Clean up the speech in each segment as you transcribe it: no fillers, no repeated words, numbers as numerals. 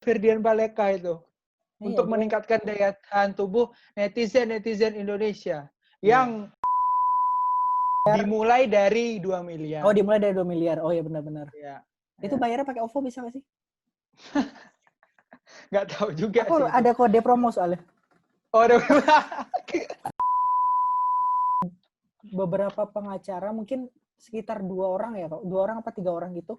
Ferdian Paleka itu untuk Iya, meningkatkan daya tahan tubuh netizen Indonesia yang dimulai dari 2 miliar. Oh, dimulai dari 2 miliar. Oh ya benar-benar. Ya. Itu bayarnya pakai OVO bisa nggak sih? Nggak tahu juga Aku sih itu. ada kode promo soalnya. Oh, Beberapa pengacara mungkin sekitar 2 orang ya, 2 orang apa 3 orang gitu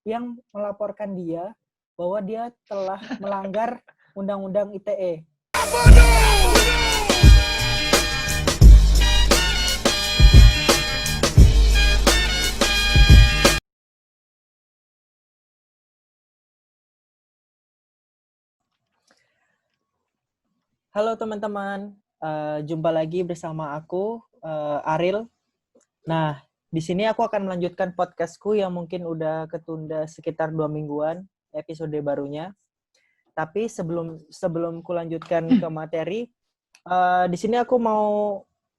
yang melaporkan dia bahwa dia telah melanggar undang-undang ITE. Halo teman-teman, jumpa lagi bersama aku Aril. Nah, di sini aku akan melanjutkan podcastku yang mungkin udah ketunda sekitar 2 mingguan episode barunya. Tapi sebelum kulanjutkan ke materi, di sini aku mau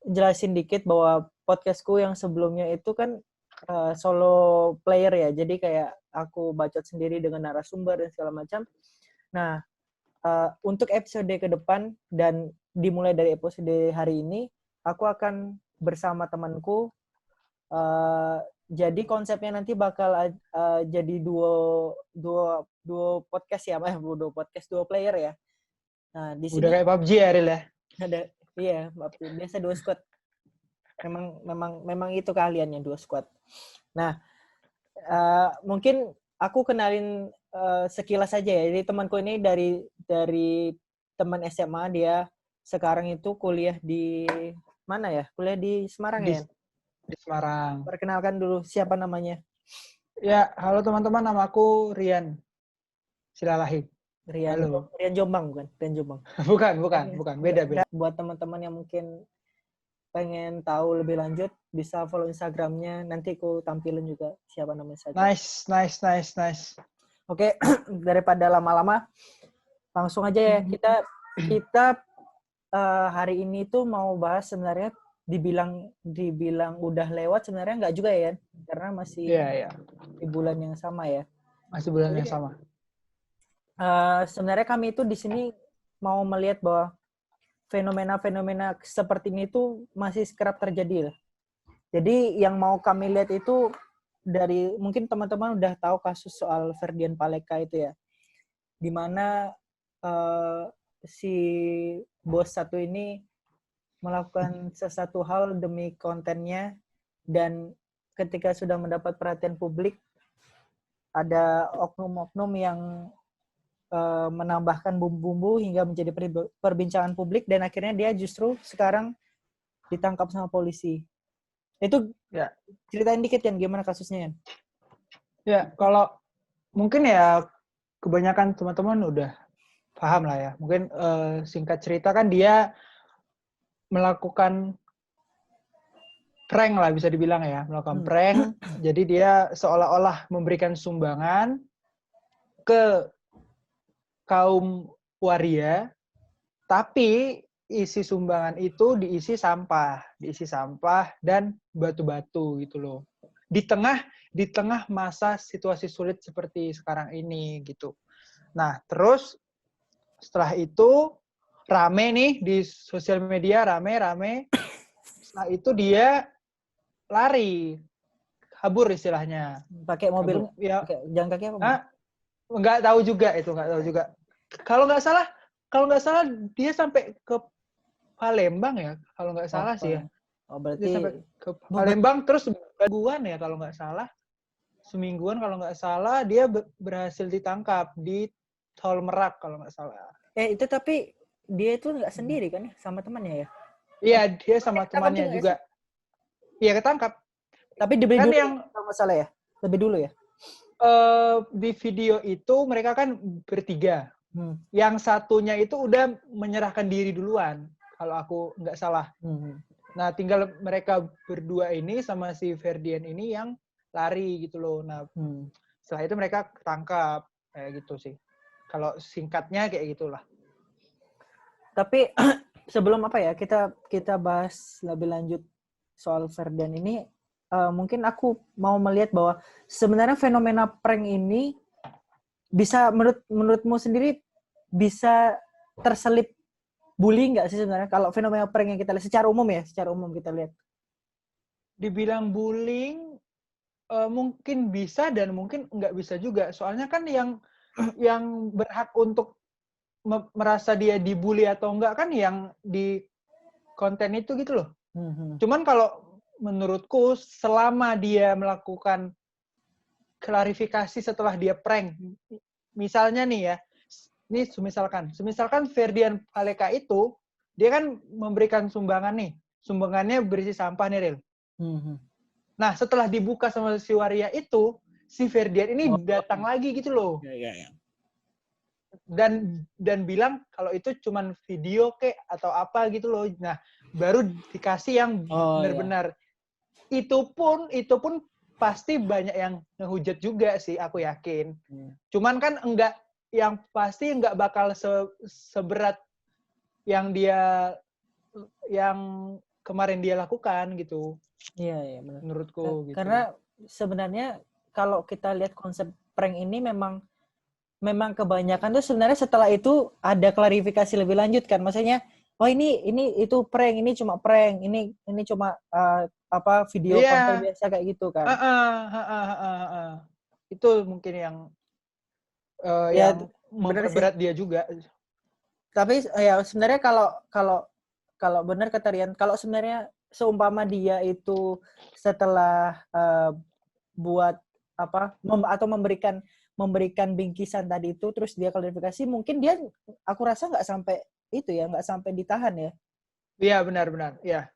jelasin dikit bahwa podcastku yang sebelumnya itu kan solo player ya. Jadi kayak aku bacot sendiri dengan narasumber dan segala macam. Nah, untuk episode ke depan dan dimulai dari episode hari ini, aku akan bersama temanku. Jadi konsepnya nanti bakal jadi duo podcast ya, duo player ya. Nah, di Udah sini kayak PUBG ya, Ril ya. ada biasa duo squad. Memang itu keahliannya duo squad. Nah, mungkin aku kenalin sekilas saja ya. Jadi temanku ini dari teman SMA, dia sekarang itu kuliah di mana ya? Kuliah di Semarang Di, ya. di Semarang. Perkenalkan dulu siapa namanya. Ya, halo teman-teman, nama aku Rian Silalahi. Halo. Rian Jombang bukan? Rian Jombang. Bukan. Beda. Buat teman-teman yang mungkin pengen tahu lebih lanjut, bisa follow Instagramnya. Nanti aku tampilin juga siapa nama Instagram. Nice. Oke, daripada lama-lama, langsung aja ya. Kita hari ini tuh mau bahas sebenarnya dibilang udah lewat, sebenarnya nggak juga ya, karena masih di bulan yang sama ya. Masih bulan yang sama. Sebenarnya kami itu di sini mau melihat bahwa fenomena-fenomena seperti ini tuh masih kerap terjadi. Jadi yang mau kami lihat itu dari, mungkin teman-teman udah tahu kasus soal Ferdian Paleka itu ya, di mana si bos satu ini melakukan sesuatu hal demi kontennya, dan ketika sudah mendapat perhatian publik, ada oknum-oknum yang menambahkan bumbu-bumbu hingga menjadi perbincangan publik, dan akhirnya dia justru sekarang ditangkap sama polisi. Itu Ya. Ceritain dikit kan gimana kasusnya, Yan? Ya, kalau mungkin ya kebanyakan teman-teman udah paham lah ya. Mungkin singkat cerita kan dia melakukan prank lah, bisa dibilang ya. Melakukan prank. Jadi dia seolah-olah memberikan sumbangan ke kaum waria, tapi isi sumbangan itu diisi sampah dan batu-batu gitu loh. Di tengah masa situasi sulit seperti sekarang ini gitu. Nah, terus setelah itu rame nih di sosial media, rame. Setelah itu dia lari, kabur istilahnya. Pakai mobil, ya, pakai jalan kaki apa? Nggak tahu juga. Kalau nggak salah dia sampai ke Palembang ya, kalau nggak salah sih ya. Oh, berarti Dia sampai ke Palembang terus semingguan ya kalau nggak salah. Semingguan kalau nggak salah dia berhasil ditangkap di Tol Merak kalau nggak salah. Itu tapi dia itu nggak sendiri kan, sama temannya ya? Iya, dia sama temannya juga. Iya, ketangkap. Tapi dibeli kan dulu yang kalau nggak salah ya? Lebih dulu ya? Di video itu mereka kan bertiga. Yang satunya itu udah menyerahkan diri duluan, kalau aku nggak salah. Nah, tinggal mereka berdua ini sama si Ferdian ini yang lari gitu loh. Nah, setelah itu mereka ketangkap kayak gitu sih. Kalau singkatnya kayak gitulah. Tapi sebelum kita bahas lebih lanjut soal Ferdian ini, mungkin aku mau melihat bahwa sebenarnya fenomena prank ini bisa menurutmu sendiri bisa terselip bullying nggak sih sebenarnya kalau fenomena prank yang kita lihat secara umum kita lihat? Dibilang bullying mungkin bisa dan mungkin nggak bisa juga. Soalnya kan yang berhak untuk merasa dia dibully atau enggak kan yang di konten itu gitu loh. Cuman kalau menurutku selama dia melakukan klarifikasi setelah dia prank, misalnya nih ya, ini semisalkan Ferdian Paleka itu dia kan memberikan sumbangan nih, sumbangannya berisi sampah nih Ril. Nah setelah dibuka sama si Waria itu, si Ferdian ini datang lagi gitu loh. Ya. Dan bilang kalau itu cuman video kek atau apa gitu loh. Nah, baru dikasih yang benar-benar. Ya. Itu pun pasti banyak yang ngehujat juga sih, aku yakin. Cuman kan yang pasti enggak bakal seberat yang kemarin dia lakukan gitu. Iya, benar. Menurutku gitu. Karena sebenarnya kalau kita lihat konsep prank ini memang kebanyakan tuh sebenarnya setelah itu ada klarifikasi lebih lanjut kan. Maksudnya, ini itu prank, ini cuma prank, ini cuma video konten biasa kayak gitu kan. Itu mungkin yang memperberat dia juga. Tapi ya sebenarnya kalau benar kata Rian, kalau sebenarnya seumpama dia itu setelah buat atau memberikan bingkisan tadi itu terus dia klarifikasi, mungkin dia aku rasa nggak sampai ditahan ya. Iya benar ya.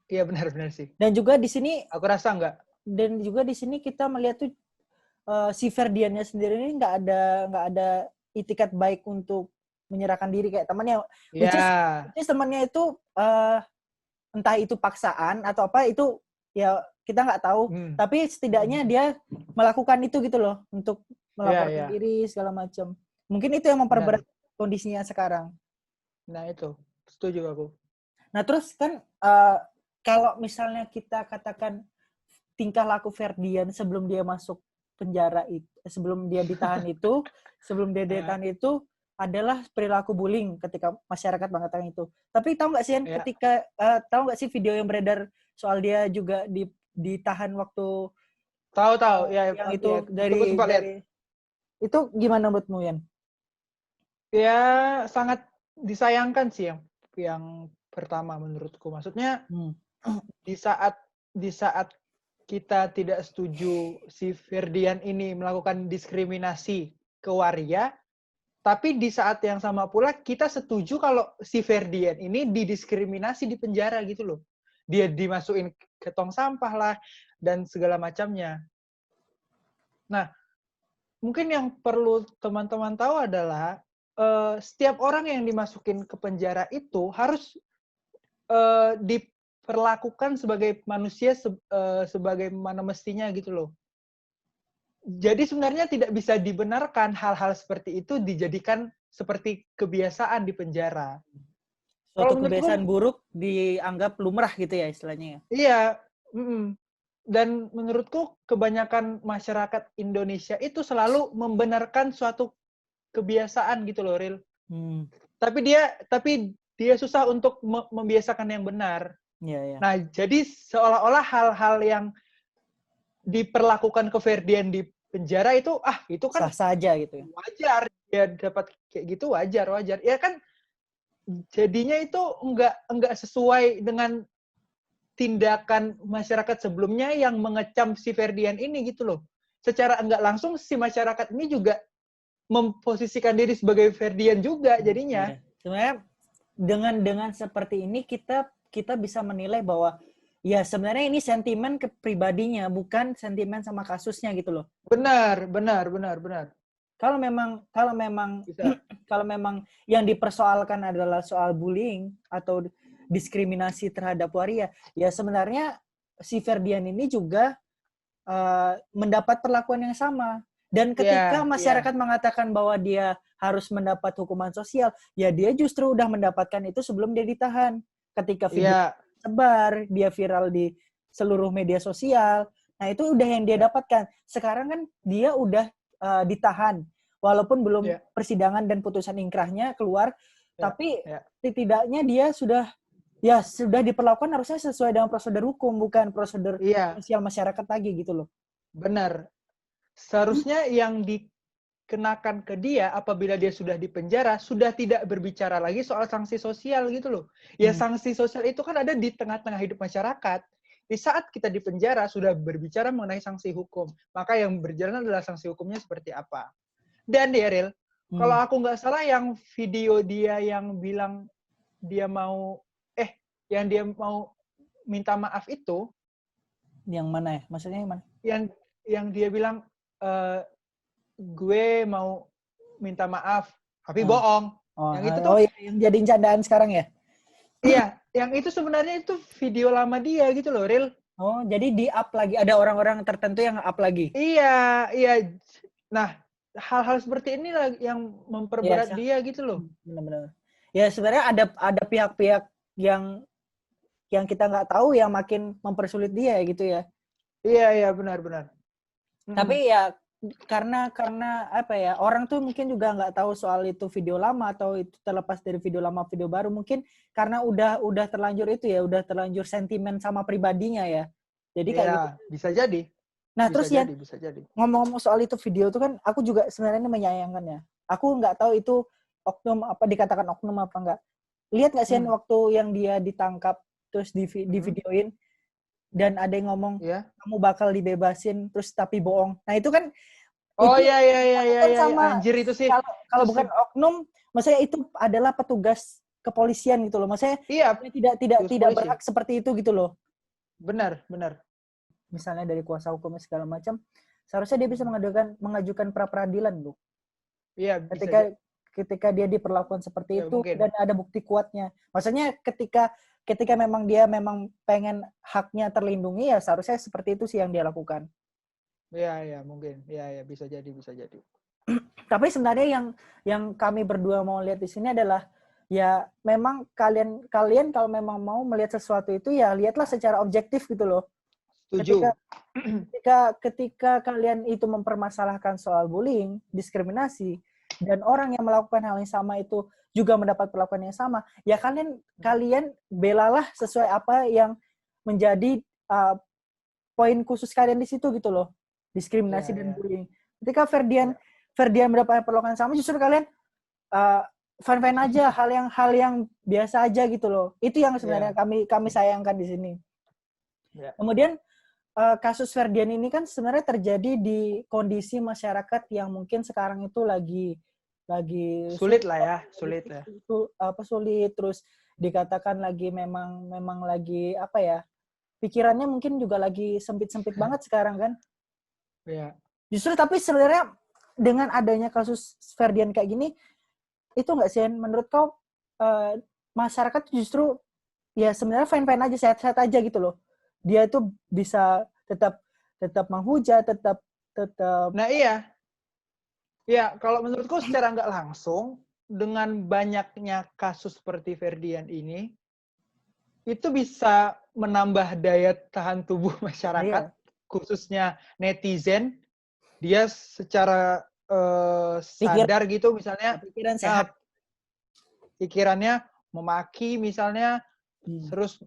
Iya benar sih. Dan juga di sini aku rasa nggak. Dan juga di sini kita melihat tuh si Ferdiannya sendiri ini nggak ada itikat baik untuk menyerahkan diri kayak temannya. Which is temannya itu entah itu paksaan atau apa itu ya kita nggak tahu. Tapi setidaknya dia melakukan itu gitu loh untuk melaporkan diri segala macam. Mungkin itu yang memperberat kondisinya sekarang. Nah itu setuju aku. Nah terus kan kalau misalnya kita katakan tingkah laku Ferdian sebelum dia masuk penjara itu, sebelum dia ditahan itu, adalah perilaku bullying ketika masyarakat mengatakan itu. Tapi tahu nggak sih ketika tahu nggak sih video yang beredar soal dia juga ditahan waktu tahu yang itu dari itu gimana menurutmu Yan? Ya sangat disayangkan sih yang pertama menurutku. Maksudnya di saat kita tidak setuju si Ferdian ini melakukan diskriminasi ke waria, tapi di saat yang sama pula kita setuju kalau si Ferdian ini didiskriminasi di penjara gitu loh. Dia dimasukin ke tong sampah lah dan segala macamnya. Nah, mungkin yang perlu teman-teman tahu adalah setiap orang yang dimasukin ke penjara itu harus diperlakukan sebagai manusia sebagaimana mestinya gitu loh. Jadi sebenarnya tidak bisa dibenarkan hal-hal seperti itu dijadikan seperti kebiasaan di penjara. Suatu kebiasaan buruk dianggap lumrah gitu ya istilahnya. Iya. Dan menurutku kebanyakan masyarakat Indonesia itu selalu membenarkan suatu kebiasaan gitu loh, Ril. Tapi dia susah untuk membiasakan yang benar. Yeah. Nah, jadi seolah-olah hal-hal yang diperlakukan ke Ferdian di penjara itu kan sah saja gitu ya. Wajar dia dapat kayak gitu, wajar. Ya kan jadinya itu enggak sesuai dengan tindakan masyarakat sebelumnya yang mengecam si Ferdian ini gitu loh. Secara enggak langsung si masyarakat ini juga memposisikan diri sebagai Ferdian juga jadinya. Sebenarnya dengan seperti ini kita bisa menilai bahwa ya sebenarnya ini sentimen ke pribadinya, bukan sentimen sama kasusnya gitu loh. Benar. Kalau memang yang dipersoalkan adalah soal bullying atau diskriminasi terhadap waria, ya sebenarnya si Ferdian ini juga mendapat perlakuan yang sama. Dan ketika masyarakat mengatakan bahwa dia harus mendapat hukuman sosial, ya dia justru udah mendapatkan itu sebelum dia ditahan. Ketika video sebar, dia viral di seluruh media sosial, nah itu udah yang dia dapatkan. Sekarang kan dia udah ditahan, walaupun belum persidangan dan putusan ingkrahnya keluar, tapi setidaknya dia sudah diperlakukan harusnya sesuai dengan prosedur hukum, bukan prosedur sosial masyarakat lagi gitu loh. Benar. Seharusnya yang dikenakan ke dia apabila dia sudah dipenjara, sudah tidak berbicara lagi soal sanksi sosial gitu loh. Ya sanksi sosial itu kan ada di tengah-tengah hidup masyarakat. Di saat kita dipenjara sudah berbicara mengenai sanksi hukum. Maka yang berjalan adalah sanksi hukumnya seperti apa. Dan Daryl, kalau aku nggak salah yang video dia yang bilang dia mau minta maaf itu, yang mana ya? Maksudnya yang mana? Yang dia bilang gue mau minta maaf, tapi bohong. Yang itu tuh yang jadi candaan sekarang ya? Iya, yang itu sebenarnya itu video lama dia gitu loh, Ril. Oh, jadi di-up lagi. Ada orang-orang tertentu yang up lagi? Iya. Nah, hal-hal seperti ini yang memperberat dia gitu loh. Benar-benar. Ya sebenarnya ada pihak-pihak yang kita nggak tahu yang makin mempersulit dia gitu ya. Iya benar. Tapi ya karena apa ya, orang tuh mungkin juga nggak tahu soal itu video lama atau itu terlepas dari video lama video baru, mungkin karena udah terlanjur itu ya, udah terlanjur sentimen sama pribadinya ya. Jadi kayak gitu. Bisa jadi. Nah, bisa jadi. Ngomong-ngomong soal itu video itu kan aku juga sebenarnya menyayangkannya. Aku nggak tahu itu oknum apa, dikatakan oknum apa enggak. Lihat nggak sih waktu yang dia ditangkap terus di videoin dan ada yang ngomong kamu bakal dibebasin terus tapi bohong. Nah, itu kan sama anjir itu sih. Kalau bukan oknum, maksudnya itu adalah petugas kepolisian gitu loh. Maksudnya tidak berhak seperti itu gitu loh. Benar. Misalnya dari kuasa hukumnya segala macam, seharusnya dia bisa mengajukan pra peradilan, Bu. Iya, ketika dia diperlakukan seperti itu mungkin. Dan ada bukti kuatnya. Maksudnya ketika memang dia pengen haknya terlindungi, ya seharusnya seperti itu sih yang dia lakukan. Iya, mungkin. Iya, bisa jadi. Tapi sebenarnya yang kami berdua mau lihat di sini adalah ya memang kalian kalau memang mau melihat sesuatu itu ya lihatlah secara objektif gitu loh. Setuju. Ketika kalian itu mempermasalahkan soal bullying, diskriminasi, dan orang yang melakukan hal yang sama itu juga mendapat perlakuan yang sama, ya kalian belalah sesuai apa yang menjadi poin khusus kalian di situ gitu loh, diskriminasi dan bullying. Ketika Ferdian mendapat perlakuan sama, justru kalian fine-fine aja, hal yang biasa aja gitu loh. Itu yang sebenarnya kami sayangkan di sini. Kemudian kasus Ferdian ini kan sebenarnya terjadi di kondisi masyarakat yang mungkin sekarang itu lagi sulit terus dikatakan lagi memang lagi apa ya, pikirannya mungkin juga lagi sempit banget sekarang kan. Iya. Justru tapi sebenarnya dengan adanya kasus Ferdian kayak gini, itu nggak sih, menurut kau masyarakat justru ya sebenarnya fine aja, sehat aja gitu loh. Dia itu bisa tetap menghujat, tetap. Nah iya, kalau menurutku secara nggak langsung dengan banyaknya kasus seperti Ferdian ini, itu bisa menambah daya tahan tubuh masyarakat, khususnya netizen. Dia secara sadar gitu, misalnya pikiran sehat, pikirannya memaki misalnya, terus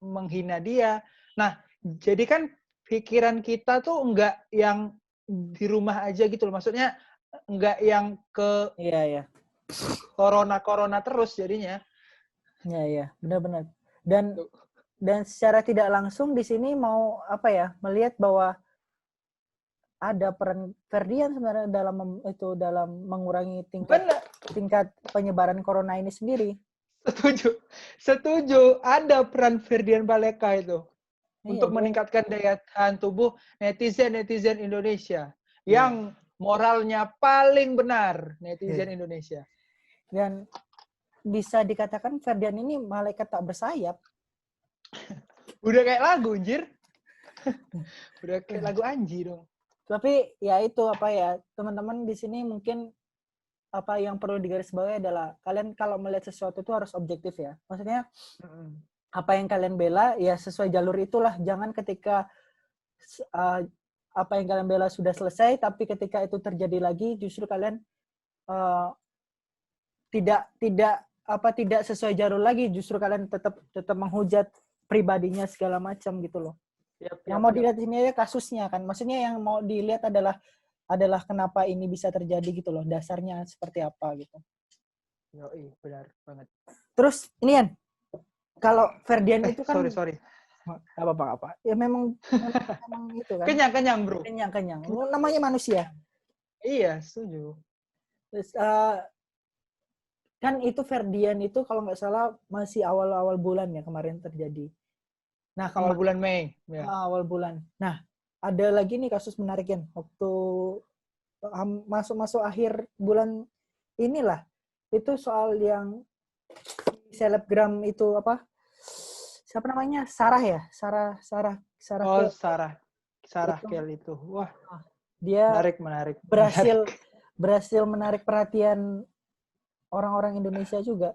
menghina dia. Nah, jadi kan pikiran kita tuh enggak yang di rumah aja gitu loh. Maksudnya enggak yang ke corona terus jadinya. Iya, benar-benar. Dan secara tidak langsung di sini mau apa ya, melihat bahwa ada peran Ferdian sebenarnya dalam mengurangi tingkat penyebaran corona ini sendiri. Setuju. Ada peran Ferdian Paleka itu untuk meningkatkan daya tahan tubuh netizen Indonesia yang moralnya paling benar, netizen Indonesia. Dan bisa dikatakan Ferdian ini malaikat tak bersayap. Udah kayak lagu, anjir. Udah kayak lagu Anji dong. Tapi ya itu apa ya, teman-teman di sini mungkin apa yang perlu digarisbawahi adalah kalian kalau melihat sesuatu itu harus objektif ya. Maksudnya apa yang kalian bela ya sesuai jalur itulah. Jangan ketika apa yang kalian bela sudah selesai, tapi ketika itu terjadi lagi justru kalian tidak sesuai jalur lagi, justru kalian tetap menghujat pribadinya segala macam gitu loh. Yang mau dilihat di sini aja kasusnya kan, maksudnya yang mau dilihat adalah kenapa ini bisa terjadi gitu loh, dasarnya seperti apa gitu. Yoi, benar banget. Terus ini kan, kalau Ferdian itu kan sorry. apa ya memang itu kan. Kenyang bro. Kenyang. Namanya manusia. Iya, setuju. Terus, kan itu Ferdian itu kalau nggak salah masih awal-awal bulan ya kemarin terjadi. Nah, awal bulan Mei. Ya. Awal bulan. Nah, ada lagi nih kasus menarik kan. Waktu masuk akhir bulan inilah. Itu soal yang selebgram itu apa? Siapa namanya? Sarah ya? Sarah Oh, Kel. Sarah Kel itu. Wah. Dia menarik. Berhasil menarik perhatian orang-orang Indonesia juga.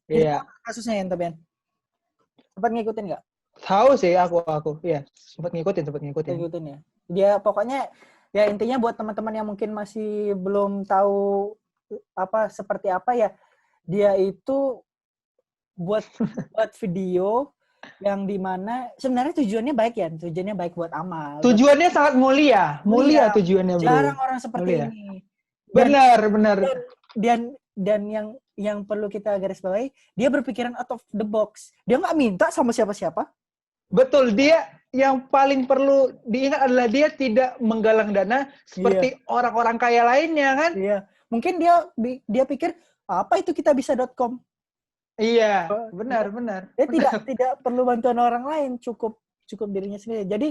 Iya. Kasusnya yang Ben. Sempat ngikutin nggak? Tahu sih aku. Iya, sempat ngikutin. Ngikutin ya. Dia pokoknya ya intinya buat teman-teman yang mungkin masih belum tahu seperti apa ya, dia itu buat video yang dimana sebenarnya tujuannya baik buat amal. Tujuannya sangat mulia tujuannya bro. Jarang orang seperti ini. Benar. Dan yang perlu kita garis bawahi, dia berpikiran out of the box. Dia nggak minta sama siapa-siapa. Betul, dia yang paling perlu diingat adalah dia tidak menggalang dana seperti orang-orang kaya lainnya kan? Iya. Mungkin dia pikir apa itu kitabisa.com. Iya, benar. Dia tidak perlu bantuan orang lain, cukup dirinya sendiri. Jadi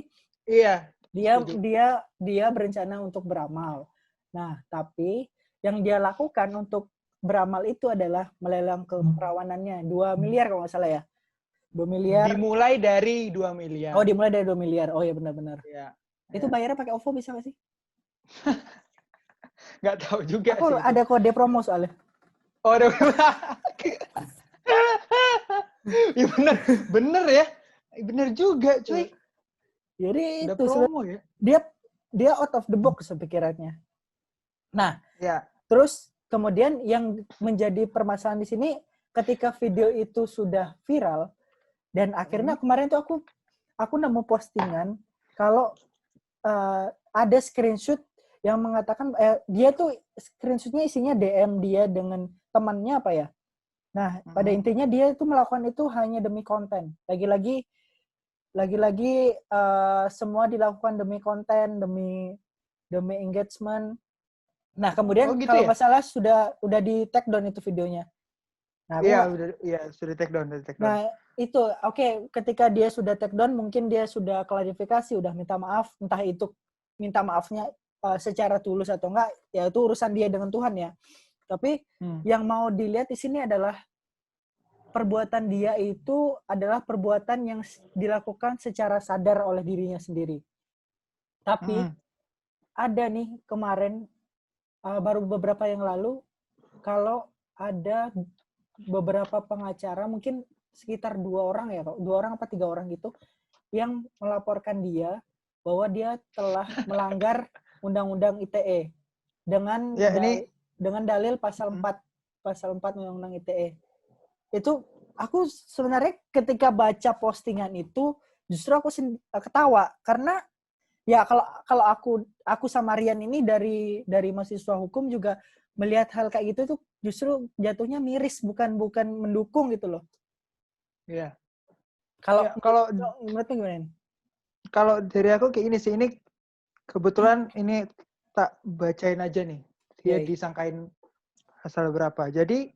iya, dia berencana untuk beramal. Nah, tapi yang dia lakukan untuk beramal itu adalah melelang keperawanannya 2 miliar kalau nggak salah ya. 2 miliar. Dimulai dari 2 miliar. Oh, dimulai dari 2 miliar. Oh ya benar-benar. Iya. Itu bayarnya pakai OVO bisa nggak sih? Nggak tahu juga Aku sih. ada kode promo soalnya. Oh, ada. Ya bener ya. Bener juga, cuy. Jadi udah itu promo ya. Dia out of the box pikirannya. Nah, ya. Terus kemudian yang menjadi permasalahan di sini ketika video itu sudah viral dan akhirnya kemarin tuh aku nemu postingan kalau ada screenshot yang mengatakan dia tuh screenshotnya isinya DM dia dengan temannya apa ya. Nah, pada intinya dia itu melakukan itu hanya demi konten. Lagi-lagi semua dilakukan demi konten, demi engagement. Nah, kemudian kalau nggak salah udah di take down itu videonya. Nah, sudah take down. Nah, itu oke, ketika dia sudah take down mungkin dia sudah klarifikasi, udah minta maaf, entah itu minta maafnya secara tulus atau enggak, ya itu urusan dia dengan Tuhan ya. Tapi yang mau dilihat di sini adalah perbuatan dia itu adalah perbuatan yang dilakukan secara sadar oleh dirinya sendiri. Tapi ada nih kemarin baru beberapa yang lalu kalau ada beberapa pengacara mungkin sekitar 2 orang ya, 2 orang apa 3 orang gitu yang melaporkan dia bahwa dia telah melanggar undang-undang ITE dengan dalil pasal 4 undang-undang ITE. Itu aku sebenarnya ketika baca postingan itu justru aku ketawa karena ya kalau aku sama Rian ini dari mahasiswa hukum juga melihat hal kayak gitu tuh justru jatuhnya miris bukan mendukung gitu loh. Iya. Kalau menurutnya gimana? Kalau dari aku kayak gini sih, ini kebetulan ini tak bacain aja nih. Dia disangkain pasal berapa. Jadi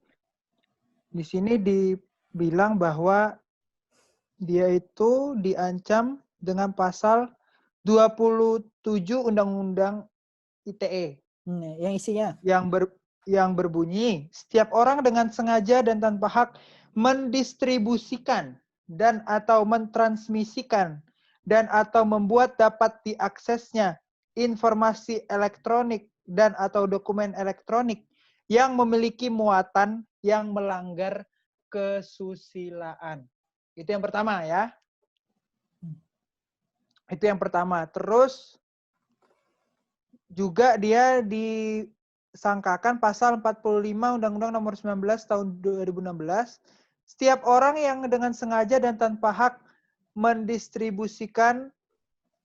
di sini dibilang bahwa dia itu diancam dengan pasal 27 Undang-Undang ITE. Yang isinya? Yang berbunyi, setiap orang dengan sengaja dan tanpa hak mendistribusikan dan atau mentransmisikan dan atau membuat dapat diaksesnya informasi elektronik dan atau dokumen elektronik yang memiliki muatan yang melanggar kesusilaan. Itu yang pertama ya. Itu yang pertama. Terus juga dia disangkakan pasal 45 Undang-Undang Nomor 19 tahun 2016. Setiap orang yang dengan sengaja dan tanpa hak mendistribusikan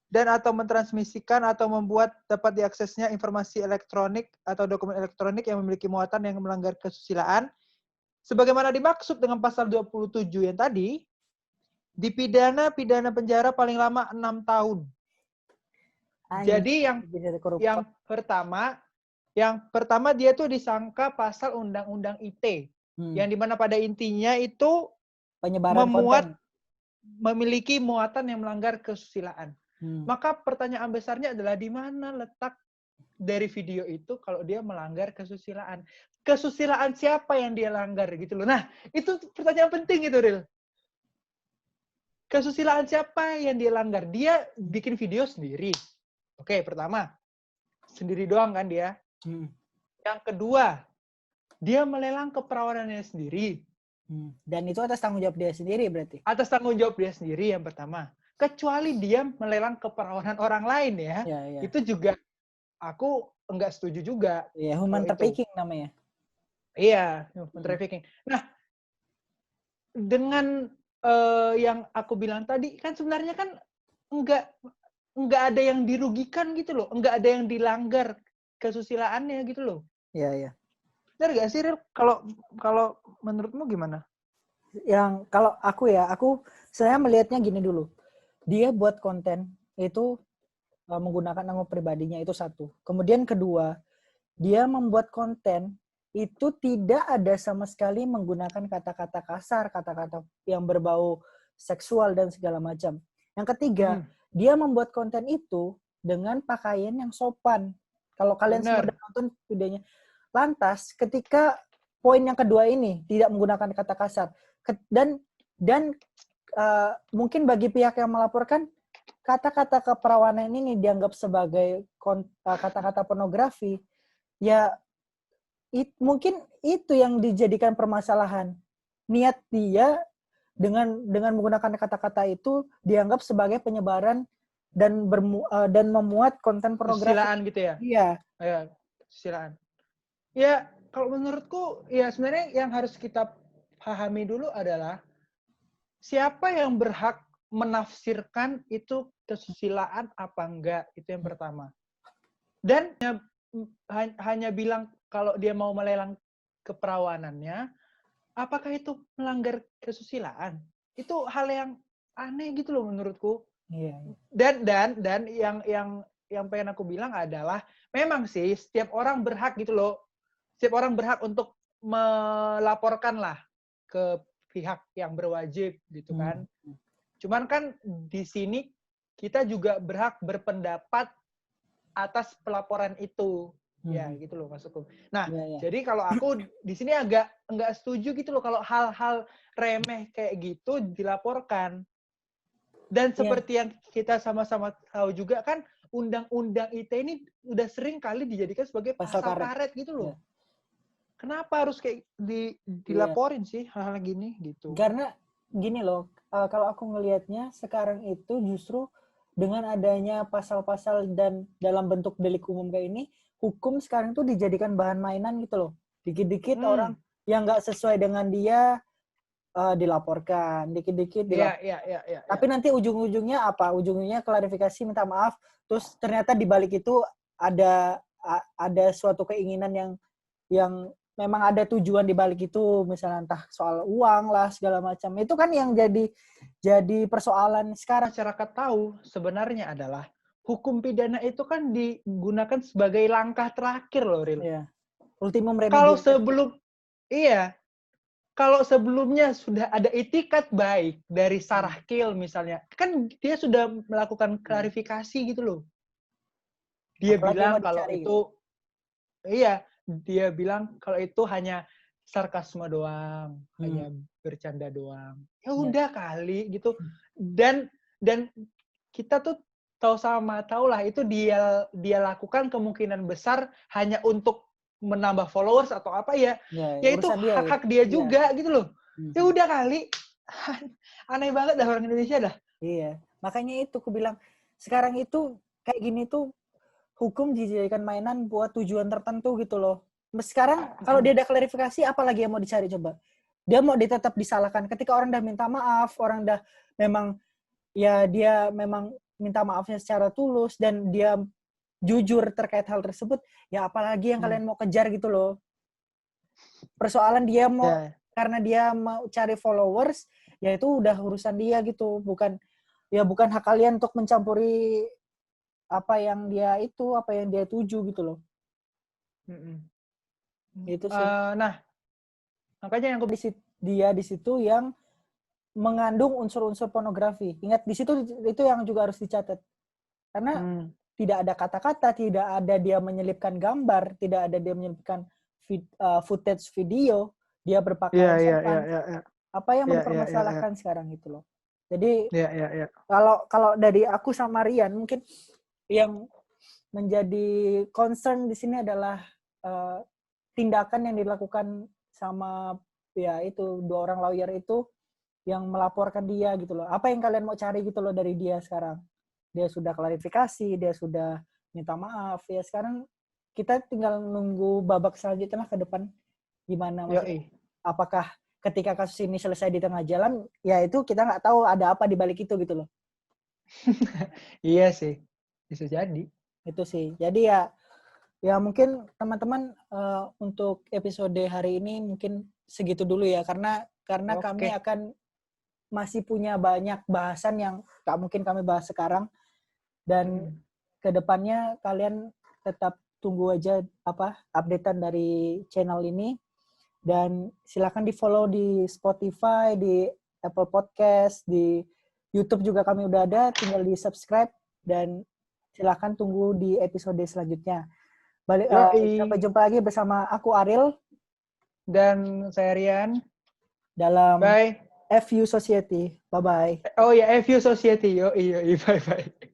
dan atau mentransmisikan atau membuat dapat diaksesnya informasi elektronik atau dokumen elektronik yang memiliki muatan yang melanggar kesusilaan, sebagaimana dimaksud dengan pasal 27 yang tadi, dipidana penjara paling lama 6 tahun. Jadi yang pertama dia tuh disangka pasal Undang-Undang ITE, yang dimana pada intinya itu penyebaran konten, memiliki muatan yang melanggar kesusilaan. Maka pertanyaan besarnya adalah di mana letak dari video itu kalau dia melanggar kesusilaan? Kesusilaan siapa yang dia langgar gitu loh. Nah, itu pertanyaan penting itu, Ril. Kesusilaan siapa yang dia langgar? Dia bikin video sendiri. Oke, pertama. Sendiri doang kan dia. Yang kedua, dia melelang keperawanannya sendiri. Dan itu atas tanggung jawab dia sendiri berarti? Atas tanggung jawab dia sendiri yang pertama. Kecuali dia melelang keperawanan orang lain ya. Itu juga aku enggak setuju juga. Iya, human trafficking namanya. Iya, human trafficking. Nah, dengan yang aku bilang tadi, kan sebenarnya kan enggak ada yang dirugikan gitu loh. Enggak ada yang dilanggar kesusilaannya gitu loh. Iya, iya. Benar nggak sih, Ril? Kalau menurutmu gimana? Yang kalau aku saya melihatnya gini dulu. Dia buat konten itu menggunakan nama pribadinya itu satu. Kemudian kedua, dia membuat konten itu tidak ada sama sekali menggunakan kata-kata kasar, kata-kata yang berbau seksual dan segala macam. Yang ketiga, dia membuat konten itu dengan pakaian yang sopan. Kalau kalian semua udah nonton videonya. Lantas, ketika poin yang kedua ini tidak menggunakan kata kasar dan mungkin bagi pihak yang melaporkan kata-kata keperawanan ini dianggap sebagai kata-kata pornografi, ya mungkin itu yang dijadikan permasalahan. Niat dia dengan menggunakan kata-kata itu dianggap sebagai penyebaran dan memuat konten pornografi. Kesusilaan gitu ya? Iya. Ya, kesusilaan. Ya, kalau menurutku, ya sebenarnya yang harus kita pahami dulu adalah siapa yang berhak menafsirkan itu kesusilaan apa enggak, itu yang pertama. Dan hanya bilang kalau dia mau melelang keperawanannya, apakah itu melanggar kesusilaan? Itu hal yang aneh gitu loh menurutku. Iya. Dan yang pengen aku bilang adalah memang sih setiap orang berhak gitu loh. Setiap orang berhak untuk melaporkan lah ke pihak yang berwajib gitu kan. Cuman kan di sini kita juga berhak berpendapat atas pelaporan itu. Ya, gitu loh maksudku. Nah, jadi kalau aku di sini agak enggak setuju gitu loh kalau hal-hal remeh kayak gitu dilaporkan. Dan seperti yang kita sama-sama tahu juga kan, Undang-Undang ITE ini udah sering kali dijadikan sebagai pasal karet gitu loh. Kenapa harus kayak dilaporin sih hal-hal gini gitu? Karena gini loh, kalau aku ngelihatnya sekarang itu justru dengan adanya pasal-pasal dan dalam bentuk delik umum kayak ini, hukum sekarang tuh dijadikan bahan mainan gitu loh. Dikit-dikit orang yang nggak sesuai dengan dia dilaporkan, dikit-dikit dilaporkan. Tapi nanti ujung-ujungnya apa? Ujung-ujungnya klarifikasi, minta maaf, terus ternyata di balik itu ada suatu keinginan yang memang ada tujuan di balik itu, misalnya entah soal uang lah segala macam. Itu kan yang jadi persoalan sekarang. Masyarakat tahu sebenarnya adalah hukum pidana itu kan digunakan sebagai langkah terakhir loh, Ril. Iya. Ultimum remedium. Kalau sebelumnya sudah ada itikat baik dari Sarahkil misalnya, kan dia sudah melakukan klarifikasi gitu loh. Dia bilang kalau itu dia bilang kalau itu hanya sarkasme doang, hanya bercanda doang. Ya udah kali gitu. Dan kita tuh tahu lah itu dia lakukan kemungkinan besar hanya untuk menambah followers atau apa ya itu hak dia juga gitu loh. Ya udah kali. Aneh banget dah orang Indonesia dah. Iya, makanya itu aku bilang sekarang itu kayak gini tuh hukum dijadikan mainan buat tujuan tertentu gitu loh. Sekarang kalau dia ada klarifikasi, apalagi yang mau dicari coba? Dia mau tetap disalahkan. Ketika orang udah minta maaf, orang udah memang ya dia memang minta maafnya secara tulus dan dia jujur terkait hal tersebut, ya apalagi yang kalian mau kejar gitu loh. Persoalan dia mau karena dia mau cari followers, ya itu udah urusan dia gitu, bukan hak kalian untuk mencampuri apa yang dia tuju gitu loh. Itu sih. Nah, makanya yang dia di situ yang mengandung unsur-unsur pornografi. Ingat di situ itu yang juga harus dicatat. Karena tidak ada kata-kata, tidak ada dia menyelipkan gambar, tidak ada dia menyelipkan footage video, dia berpakaian sopan. Apa yang mau dipermasalahkan sekarang gitu loh. Jadi kalau dari aku sama Rian mungkin yang menjadi concern di sini adalah tindakan yang dilakukan sama ya itu 2 orang lawyer itu yang melaporkan dia gitu loh. Apa yang kalian mau cari gitu loh dari dia sekarang? Dia sudah klarifikasi, dia sudah minta maaf. Ya sekarang kita tinggal nunggu babak selanjutnya lah ke depan gimana maksudnya. Apakah ketika kasus ini selesai di tengah jalan, ya itu kita nggak tahu ada apa di balik itu gitu loh. Iya sih, bisa jadi. Itu sih. Jadi ya mungkin teman-teman untuk episode hari ini mungkin segitu dulu ya karena kami akan masih punya banyak bahasan yang gak mungkin kami bahas sekarang dan kedepannya kalian tetap tunggu aja updatean dari channel ini dan silakan di follow di Spotify, di Apple Podcast, di YouTube juga kami udah ada, tinggal di subscribe dan silakan tunggu di episode selanjutnya. Sampai jumpa lagi bersama aku Ariel dan saya Rian dalam FU Society. Bye bye. Oh ya, FU Society. Bye bye.